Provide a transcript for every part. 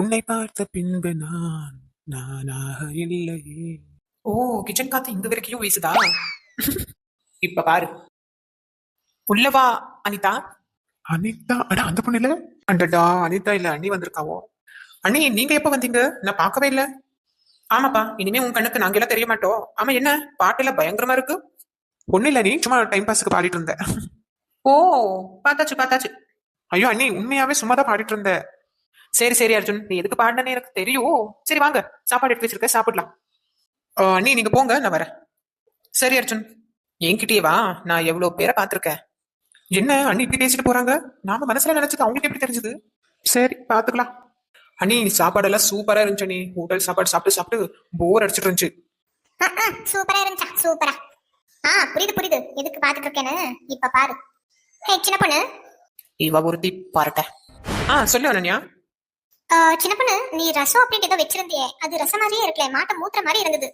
உன்னை பார்த்த பின்பு நானாக இல்லையே. ஓ, கிச்சன் காத்து இங்க வரைக்கும் வீசுதா? இப்ப பாரு. உள்ளவா அனிதா. அனிதா? அட அந்த பொண்ணு இல்ல. அண்டடா, அனிதா இல்ல, அண்ணி வந்திருக்காவோ. அண்ணி, நீங்க எப்ப வந்தீங்க? நான் பார்க்கவே இல்ல. ஆமாப்பா, இனிமே உன் கண்ணுக்கு நாங்க எல்லாம் தெரிய மாட்டோம். ஆமா, என்ன பாட்டுல பயங்கரமா இருக்கு? ஒண்ணு இல்ல, நீ சும்மா டைம் பாஸ்க்கு பாடிட்டு இருந்த. ஓ, பார்த்தாச்சு பார்த்தாச்சு. ஐயோ அண்ணி, உண்மையாவே சும்மா தான் பாடிட்டு இருந்த. சரி சரி அர்ஜுன், நீ எதுக்கு பாடினே எனக்கு தெரியும். சரி வாங்க, சாப்பாடு எடுத்து வச்சிருக்க, சாப்பிடலாம். அண்ணி நீங்க போங்க, நான் வரேன். சரி அர்ஜுன். என்கிட்டயே வா, நான் எவ்வளவு பேரை பார்த்திருக்கேன். என்ன அண்ணி இப்படி பேசிட்டு போறாங்க? நாம மனசுல நினைச்சது அவங்களுக்கு எப்படி தெரிஞ்சது? சரி பாத்துக்கலாம். அண்ணி சாப்பாடெல்லாம் சூப்பரா இருந்துச்சு. நீ ஹோட்டல் சாப்பாடு சாப்பிட்டு சாப்பிட்டு போர் அடிச்சிட்டு இருந்துச்சு. சூப்பரா இருந்துச்சா? சூப்பரா. புரியுது புரியுது எதுக்கு பாத்துட்டு இருக்கேன்னு. இப்ப பாரு. ஹே சின்ன பொண்ணு. இவ ஒருத்தி பாருட்ட. சொல்லு அனன்யா. சின்ன பொண்ணு, நீ ரசம் அப்படின்னு ஏதோ வச்சிருந்தியே, அது ரசம் மாதிரியே இருக்கல, மாட்ட மூத்திர மாதிரி இருந்தது.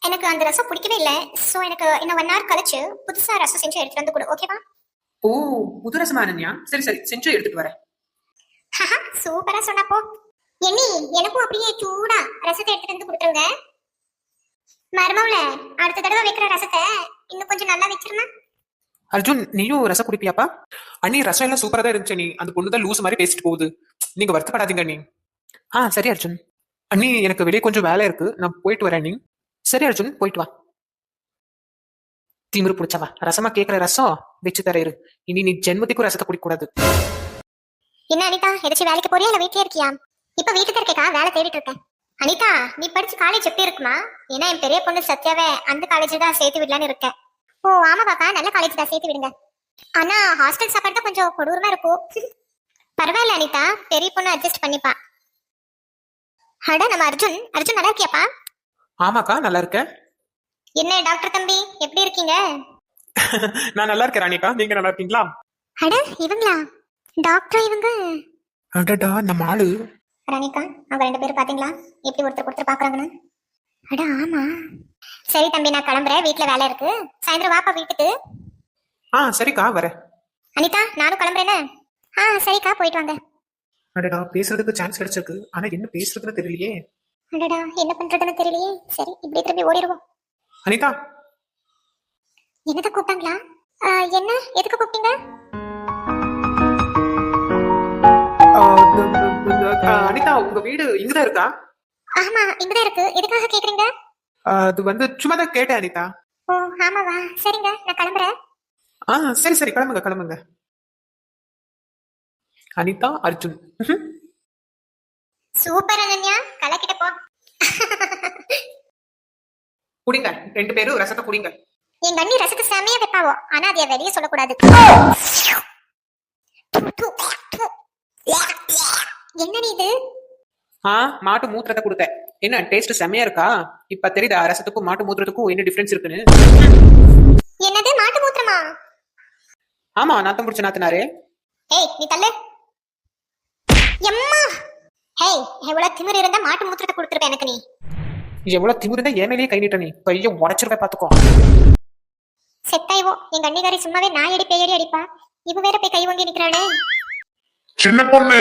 எனக்கு அந்த ரசம் பிடிக்கவே இல்லை. சோ எனக்கு இன்னும் 1 hour கழிச்சு புதுசா ரசம் செஞ்சு எடுத்துட்டு வந்து கொடு, ஓகேவா? ஓ, புது ரசமா அனன்யா? சரி சரி, செஞ்சு எடுத்துட்டு வரேன். சூப்பரா சொன்னப்போ. என்னி, எனக்கும் அப்படியே சூடா ரசத்தை எடுத்துட்டு வந்து கொடுத்துருங்க. மருமவுல, அடுத்த தடவை வைக்கிற ரசத்தை இன்னும் கொஞ்சம் நல்லா வச்சிருமா. அர்ஜுன், நீயும் ரசம் குடிப்பியாப்பா? அண்ணி ரசம் எல்லாம் சூப்பரா தான் இருந்துச்சு. நீ அந்த பொண்ணுதான் லூஸ் மாதிரி பேசிட்டு போகுது. நீங்க வருத்தப்படாதீங்க நீ. சரி அர்ஜுன். அண்ணி எனக்கு வெளியே கொஞ்சம் வேலை இருக்கு, நான் போயிட்டு வரேன். நீ சரி அர்ஜுன், போயிட்டு வா. திமிரு பிடிச்சவா, ரசமா கேக்குற ரசம் வச்சு தர இரு. இனி நீ ஜென்மத்துக்கும் ரசத்தை குடிக்க கூடாது. என்ன அனிதா, எதாச்சும் வேலைக்கு போறியா இல்ல வீட்லயே இருக்கியா? இப்ப வீட்டுக்கு இருக்கேக்கா, வேலை தேடிட்டு இருக்கேன். அனிதா, நீ படிச்ச காலேஜ் எப்படி இருக்குமா? ஏன்னா என் பெரிய பொண்ணு சத்யாவை அந்த காலேஜ் தான் சேர்த்து விடலான்னு இருக்கேன். ஓ ஆமாவாக்கா, நல்ல காலேஜ் தான், சேர்த்து விடுங்க. ஆனா ஹாஸ்டல் சாப்பாடு தான் கொஞ்சம் கொடூரமா இருக்கும். பரவாயில்ல அனிதா, பெரிய பொண்ணு அட்ஜஸ்ட் பண்ணிப்பா. அட நம்ம அர்ஜுன். அர்ஜுன் நல்லா இருக்கியாப்பா? ஆமாக்கா, நல்லா இருக்கேன். என்ன டாக்டர் தம்பி, எப்படி இருக்கீங்க? நான் நல்லா இருக்கேன் ராணிக்கா, நீங்க நல்லா இருக்கீங்களா? அட இவங்களா டாக்டர்? இவங்க அடடா, நம்ம ஆளு. ராணிக்கா, அவங்க 2 பேரும் பாத்தீங்களா எப்படி ஒருத்தர் பாக்குறாங்கன்னு? அட ஆமா. சரி தம்பி, நான் கிளம்புறேன், வீட்டுல வேலை இருக்கு. சாயந்தரம் வாப்பா வீட்டுக்கு. சரிக்கா, வரேன். அனிதா, நானும் கிளம்புறேன்னு. சரிக்கா, போயிட்டு வாங்க. அடடா, பேசுறதுக்கு சான்ஸ் கிடைச்சிருக்கு, ஆனா என்ன பேசுறதுன்னு தெரியலையே. அடடா, என்ன பண்றதுன்னு தெரியலையே. சரி, இப்படி திரும்பி ஓடிடுவோம். அனிதா. என்னத கூப்பிட்டாங்களா? என்ன, எதுக்கு கூப்பிட்டீங்க? அனிதா, உங்க வீடு இங்கதான் இருக்கா? ஆமா, இங்கதான் இருக்கு. எதுக்காக கேக்குறீங்க? அது வந்து சும்மா தான் கேட்டேன் அனிதா. ஓ ஆமாவா, சரிங்க, நான் கிளம்புறேன். சரி சரி, கிளம்புங்க கிளம்புங்க. அனிதா, அர்ஜுன். சூப்பர் அனன்யா, கலக்கிட்ட போ. குடிங்க, 2 பேரும் ரசத்தை குடிங்க. எங்க அண்ணி ரசத்தை செமையா வைப்பாவோ, ஆனா அதை வெளியே சொல்லக்கூடாது. என்ன நீ இது? மாட்டு மூத்திரத்தை கொடுத்தேன். என்ன டேஸ்ட் செமையா இருக்கா? இப்ப தெரியுதா ரசத்துக்கும் மாட்டு மூத்திரத்துக்கும் என்ன டிஃபரன்ஸ் இருக்குன்னு? என்னது மாட்டு மூத்திரமா? ஆமா, நாத்தம் பிடிச்ச நாத்தனாரே. ஏய் நீ தள்ளு. எம்மா. ஹேய், எவ்வளவு திமிரு இருந்தா மாட்டு மூத்திரத்தை கொடுத்துருப்ப எனக்கு நீ. எவ்வளவு திமிரு இருந்தா என் மேலேயே கை நீட்ட நீ. கைய உடைச்சிருப்ப பாத்துக்கோ. செத்தாய்வோ, எங்க அண்ணிகாரி சும்மாவே நாயடி பேயடி அடிப்பா. இவ வேற போய் கை வாங்கி நிக்கிறானே. சின்ன பொண்ணு,